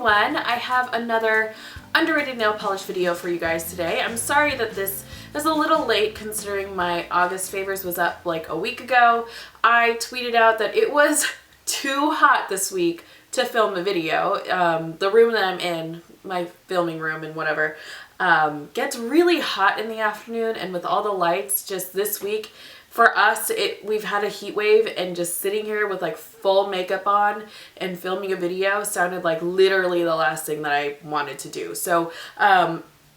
everyone, I have another underrated nail polish video for you guys today. I'm sorry that this is a little late considering my August favors was up like a week ago. I tweeted out that it was too hot this week to film a video. The room that I'm in, my filming room and whatever, gets really hot in the afternoon, and with all the lights just this week, for us, we've had a heat wave, and just sitting here with like full makeup on and filming a video sounded like literally the last thing that I wanted to do. So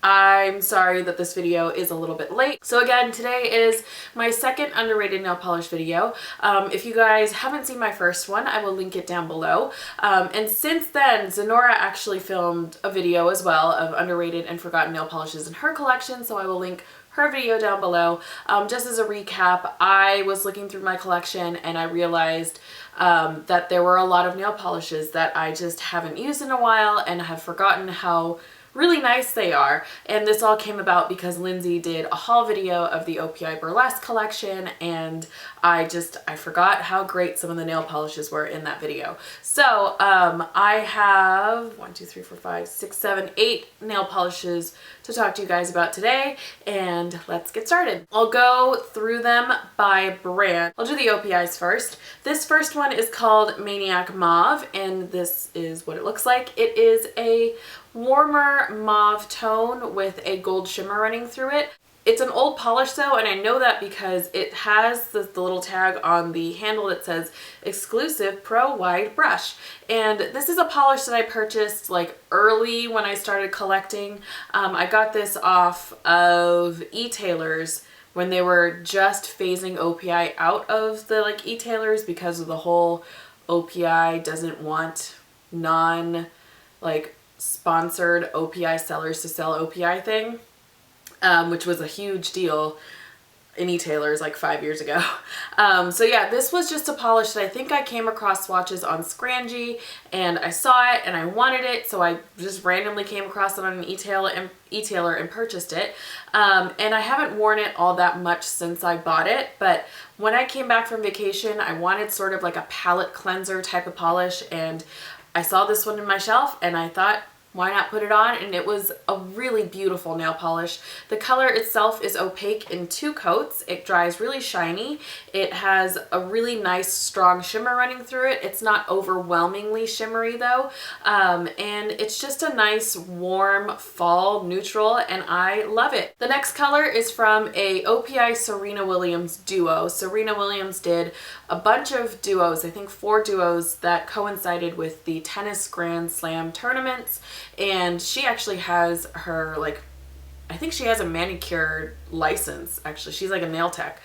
I'm sorry that this video is a little bit late. So again, today is my second underrated nail polish video. If you guys haven't seen my first one, I will link it down below. And since then, Zenorah actually filmed a video as well of underrated and forgotten nail polishes in her collection, so I will link her video down below. Just as a recap, I was looking through my collection and I realized that there were a lot of nail polishes that I just haven't used in a while and have forgotten how really nice they are. And this all came about because Lindsay did a haul video of the OPI Burlesque collection, and I forgot how great some of the nail polishes were in that video. So I have 1, 2, 3, 4, 5, 6, 7, 8 nail polishes to talk to you guys about today, and let's get started. I'll go through them by brand. I'll do the OPIs first. This first one is called Maniac Mauve, and this is what it looks like. It is a warmer mauve tone with a gold shimmer running through it. It's an old polish though, and I know that because it has the little tag on the handle that says exclusive pro wide brush. And this is a polish that I purchased like early when I started collecting. I got this off of e-tailers when they were just phasing OPI out of the like e-tailers because of the whole OPI doesn't want sponsored OPI sellers to sell OPI thing, which was a huge deal in e-tailers like 5 years ago. So yeah, this was just a polish that I think I came across swatches on Scrangy, and I saw it and I wanted it, so I just randomly came across it on an e-tailer and purchased it. And I haven't worn it all that much since I bought it, but when I came back from vacation, I wanted sort of like a palette cleanser type of polish, and I saw this one in my shelf and I thought, why not put it on? And it was a really beautiful nail polish. The color itself is opaque in 2 coats. It dries really shiny. It has a really nice strong shimmer running through it. It's not overwhelmingly shimmery though. And it's just a nice warm fall neutral, and I love it. The next color is from a OPI Serena Williams duo. Serena Williams did a bunch of duos, I think 4 duos that coincided with the tennis Grand Slam tournaments. And she actually has her, like, I think she has a manicure license, actually. She's like a nail tech.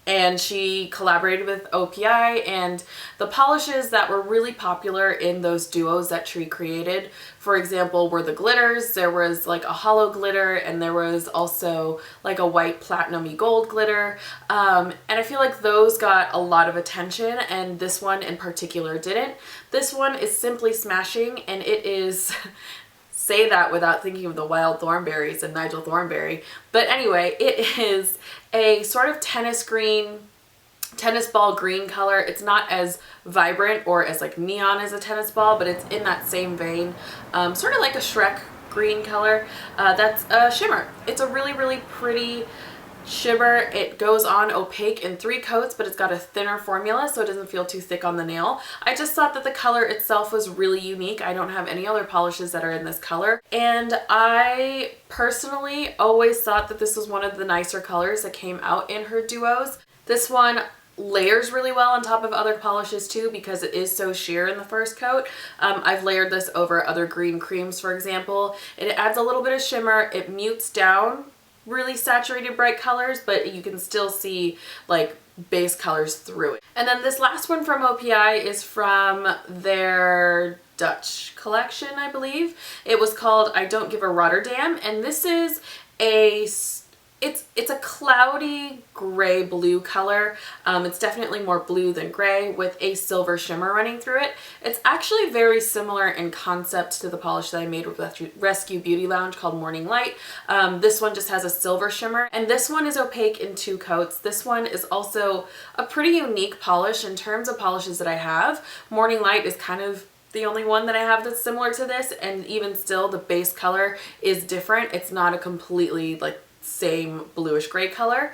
And she collaborated with OPI, and the polishes that were really popular in those duos that she created, for example, were the glitters. There was like a hollow glitter, and there was also like a white platinum-y gold glitter. And I feel like those got a lot of attention, and this one in particular didn't. This one is Simply Smashing, and it is... say that without thinking of the Wild Thornberries and Nigel Thornberry. But anyway, it is a sort of tennis ball green color. It's not as vibrant or as like neon as a tennis ball, but it's in that same vein. Sort of like a Shrek green color. That's a shimmer. It's a really, really pretty shimmer. It goes on opaque in 3 coats, but it's got a thinner formula so it doesn't feel too thick on the nail. I just thought that the color itself was really unique. I don't have any other polishes that are in this color, and I personally always thought that this was one of the nicer colors that came out in her duos. This one layers really well on top of other polishes too because it is so sheer in the first coat. I've layered this over other green creams, for example. It adds a little bit of shimmer. It mutes down really saturated bright colors, but you can still see like base colors through it. And then this last one from OPI is from their Dutch collection, I believe. It was called I Don't Give a Rotterdam, and this is it's a cloudy gray blue color. It's definitely more blue than gray with a silver shimmer running through it. It's actually very similar in concept to the polish that I made with Rescue Beauty Lounge called Morning Light. This one just has a silver shimmer, and this one is opaque in 2 coats. This one is also a pretty unique polish in terms of polishes that I have. Morning Light is kind of the only one that I have that's similar to this, and even still the base color is different. It's not a completely like same bluish gray color.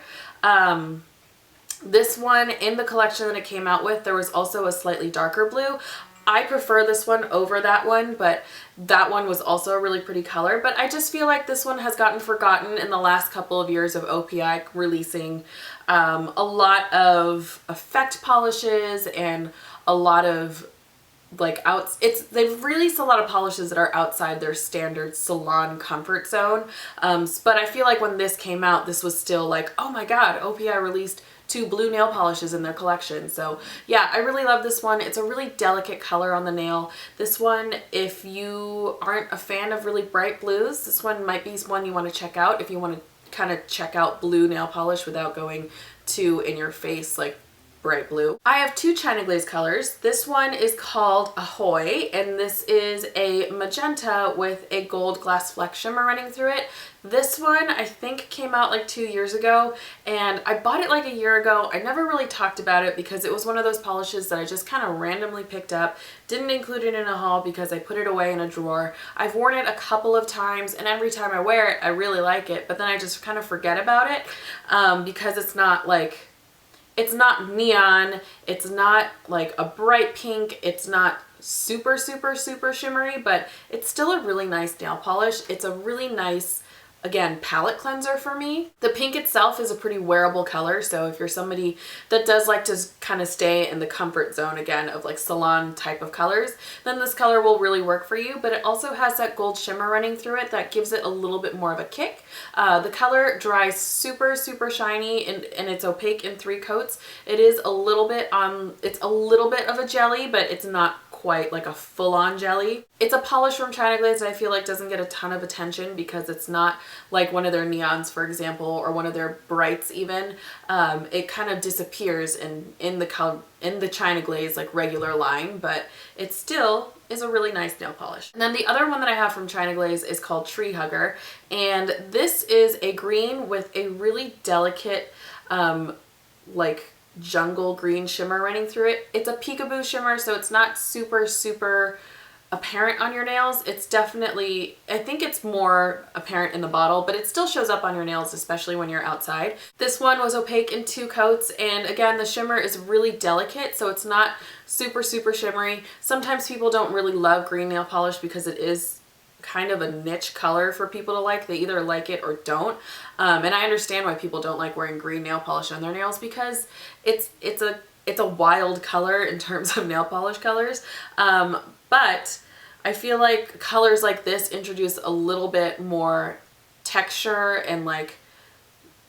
This one in the collection that it came out with, there was also a slightly darker blue. I prefer this one over that one, but that one was also a really pretty color. But I just feel like this one has gotten forgotten in the last couple of years of OPI releasing a lot of effect polishes and a lot of like they've released a lot of polishes that are outside their standard salon comfort zone. But I feel like when this came out, this was still like, oh my god, OPI released 2 blue nail polishes in their collection. So yeah, I really love this one. It's a really delicate color on the nail. This one, if you aren't a fan of really bright blues, this one might be one you want to check out if you want to kind of check out blue nail polish without going too in your face like bright blue. I have 2 China Glaze colors. This one is called Ahoy, and this is a magenta with a gold glass flex shimmer running through it. This one I think came out like 2 years ago, and I bought it like a year ago. I never really talked about it because it was one of those polishes that I just kind of randomly picked up, didn't include it in a haul because I put it away in a drawer. I've worn it a couple of times, and every time I wear it I really like it, but then I just kind of forget about it because it's not like, it's not neon, it's not like a bright pink, it's not super shimmery, but it's still a really nice nail polish. It's a really nice, again, palette cleanser for me. The pink itself is a pretty wearable color, so if you're somebody that does like to kind of stay in the comfort zone again of like salon type of colors, then this color will really work for you. But it also has that gold shimmer running through it that gives it a little bit more of a kick. The color dries super shiny, and it's opaque in 3 coats. It is a little bit it's a little bit of a jelly, but it's not quite like a full-on jelly. It's a polish from China Glaze that I feel like doesn't get a ton of attention because it's not like one of their neons, for example, or one of their brights even. It kind of disappears in the China Glaze like regular line, but it still is a really nice nail polish. And then the other one that I have from China Glaze is called Tree Hugger, and this is a green with a really delicate like jungle green shimmer running through it. It's a peekaboo shimmer, so it's not super apparent on your nails. It's definitely, I think it's more apparent in the bottle, but it still shows up on your nails, especially when you're outside. This one was opaque in 2 coats, and again, the shimmer is really delicate, so it's not super shimmery. Sometimes people don't really love green nail polish because it is kind of a niche color for people to like. They either like it or don't. And I understand why people don't like wearing green nail polish on their nails because it's a wild color in terms of nail polish colors. But I feel like colors like this introduce a little bit more texture and like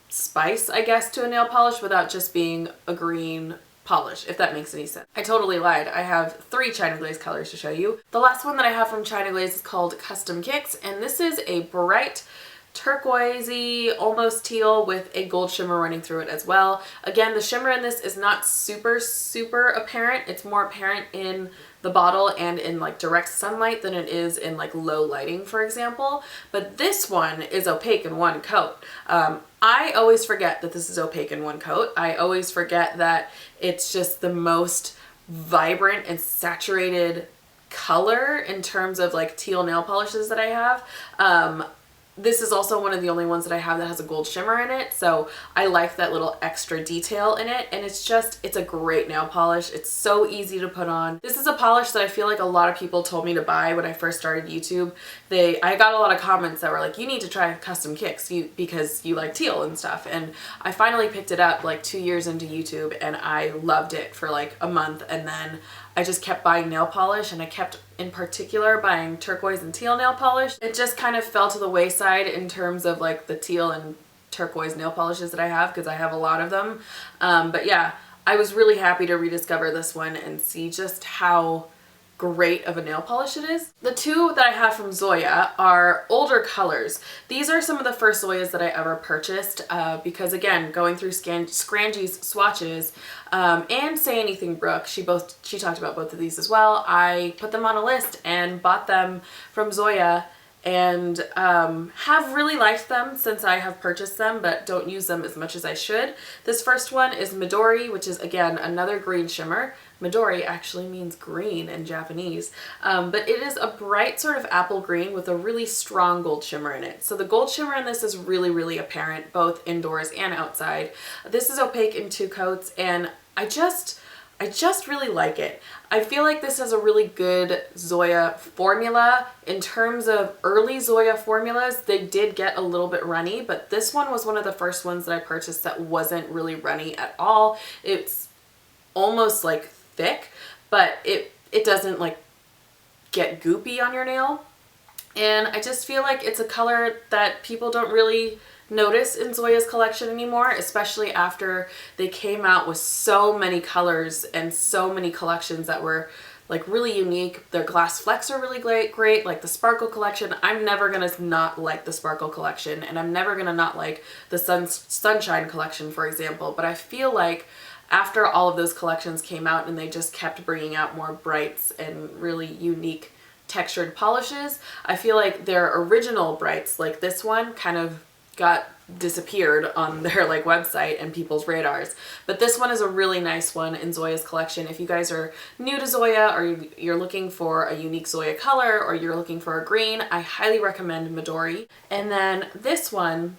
spice, I guess, to a nail polish without just being a green polish, if that makes any sense. I totally lied. I have 3 China Glaze colors to show you. The last one that I have from China Glaze is called Custom Kicks, and this is a bright turquoisey, almost teal with a gold shimmer running through it as well. Again, the shimmer in this is not super apparent. It's more apparent in the bottle and in like direct sunlight than it is in like low lighting, for example. But this one is opaque in 1 coat. I always forget that this is opaque in 1 coat. I always forget that it's just the most vibrant and saturated color in terms of like teal nail polishes that I have. This is also one of the only ones that I have that has a gold shimmer in it, so I like that little extra detail in it, and it's a great nail polish. It's so easy to put on. This is a polish that I feel like a lot of people told me to buy when I first started YouTube. I got a lot of comments that were like, you need to try Custom Kicks because you like teal and stuff, and I finally picked it up like 2 years into YouTube, and I loved it for like a month, and then I just kept buying nail polish, and I kept in particular buying turquoise and teal nail polish. It just kind of fell to the wayside in terms of like the teal and turquoise nail polishes that I have because I have a lot of them. But yeah, I was really happy to rediscover this one and see just how great of a nail polish it is. The 2 that I have from Zoya are older colors. These are some of the first Zoyas that I ever purchased because again, going through Scrangy's swatches and Say Anything Brooke, she talked about both of these as well. I put them on a list and bought them from Zoya and have really liked them since I have purchased them, but don't use them as much as I should. This first one is Midori, which is again another green shimmer. Midori actually means green in Japanese, but it is a bright sort of apple green with a really strong gold shimmer in it. So the gold shimmer in this is really, really apparent both indoors and outside. This is opaque in 2 coats, and I just really like it. I feel like this is a really good Zoya formula. In terms of early Zoya formulas, they did get a little bit runny, but this one was one of the first ones that I purchased that wasn't really runny at all. It's almost like thick, but it doesn't like get goopy on your nail. And I just feel like it's a color that people don't really notice in Zoya's collection anymore, especially after they came out with so many colors and so many collections that were like really unique. Their glass flecks are really great, like the Sparkle collection. I'm never gonna not like the Sparkle collection, and I'm never gonna not like the Sunshine collection, for example. But I feel like after all of those collections came out and they just kept bringing out more brights and really unique textured polishes, I feel like their original brights, like this one, kind of got disappeared on their like website and people's radars. But this one is a really nice one in Zoya's collection. If you guys are new to Zoya, or you're looking for a unique Zoya color, or you're looking for a green, I highly recommend Midori. And then this one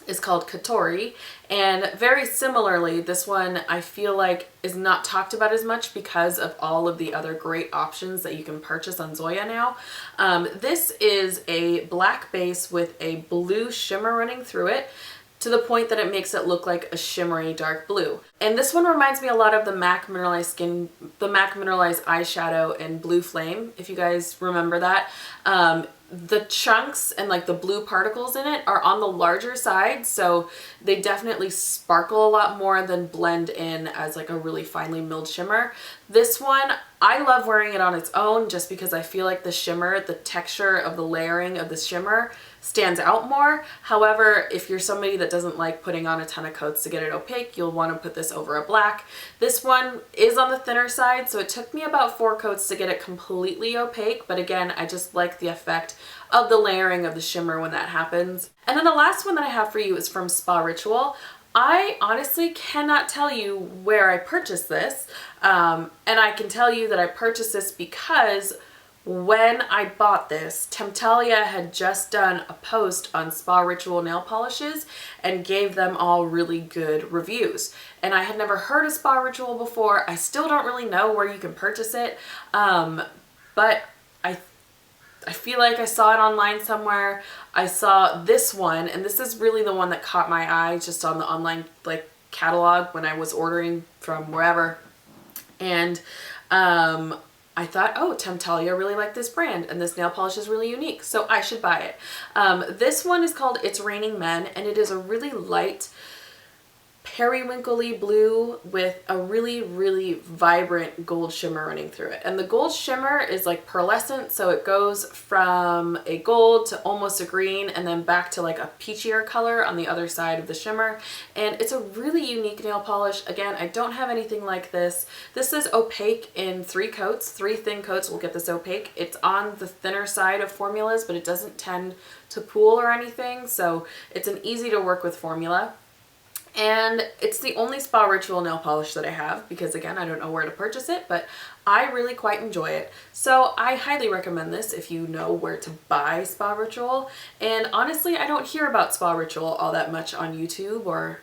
is called Kotori, and very similarly, this one I feel like is not talked about as much because of all of the other great options that you can purchase on Zoya now. This is a black base with a blue shimmer running through it, to the point that it makes it look like a shimmery dark blue. And this one reminds me a lot of the MAC Mineralized eyeshadow in Blue Flame, if you guys remember that. The chunks and like the blue particles in it are on the larger side, so they definitely sparkle a lot more than blend in as like a really finely milled shimmer. This one, I love wearing it on its own just because I feel like the shimmer, the texture of the layering of the shimmer stands out more. However, if you're somebody that doesn't like putting on a ton of coats to get it opaque, you'll want to put this over a black. This one is on the thinner side, so it took me about 4 coats to get it completely opaque, but again, I just like the effect of the layering of the shimmer when that happens. And then the last one that I have for you is from SpaRitual. I honestly cannot tell you where I purchased this, and I can tell you that I purchased this because when I bought this, Temptalia had just done a post on SpaRitual nail polishes and gave them all really good reviews. And I had never heard of SpaRitual before. I still don't really know where you can purchase it, but I feel like I saw it online somewhere. I saw this one, and this is really the one that caught my eye just on the online like catalog when I was ordering from wherever. And I thought, oh, Temptalia really liked this brand, and this nail polish is really unique, so I should buy it. This one is called It's Raining Men, and it is a really light periwinkly blue with a really, really vibrant gold shimmer running through it. And the gold shimmer is like pearlescent, so it goes from a gold to almost a green and then back to like a peachier color on the other side of the shimmer. And it's a really unique nail polish. Again, I don't have anything like this. This is opaque in 3 coats. 3 thin coats will get this opaque. It's on the thinner side of formulas, but it doesn't tend to pool or anything, so it's an easy to work with formula. And it's the only SpaRitual nail polish that I have because, again, I don't know where to purchase it, but I really quite enjoy it. So I highly recommend this if you know where to buy SpaRitual. And honestly, I don't hear about SpaRitual all that much on YouTube or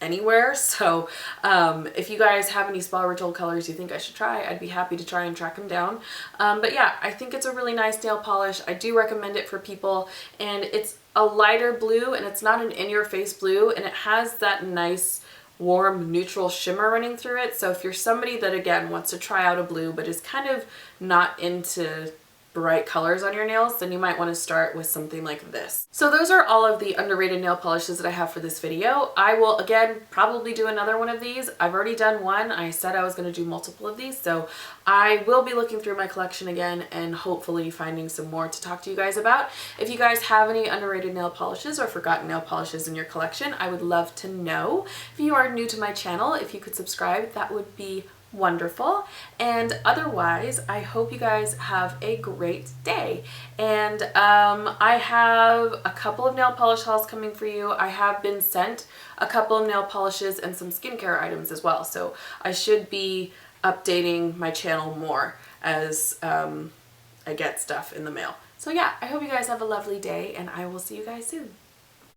anywhere, so if you guys have any SpaRitual colors you think I should try, I'd be happy to try and track them down. But yeah, I think it's a really nice nail polish. I do recommend it for people, and it's a lighter blue, and it's not an in-your-face blue, and it has that nice warm neutral shimmer running through it. So if you're somebody that again wants to try out a blue but is kind of not into bright colors on your nails, then you might want to start with something like this. So those are all of the underrated nail polishes that I have for this video. I will again probably do another one of these. I've already done one. I said I was going to do multiple of these, so I will be looking through my collection again and hopefully finding some more to talk to you guys about. If you guys have any underrated nail polishes or forgotten nail polishes in your collection, I would love to know. If you are new to my channel, if you could subscribe, that would be wonderful. And otherwise, I hope you guys have a great day. And I have a couple of nail polish hauls coming for you. I have been sent a couple of nail polishes and some skincare items as well. So I should be updating my channel more as I get stuff in the mail. So yeah, I hope you guys have a lovely day, and I will see you guys soon.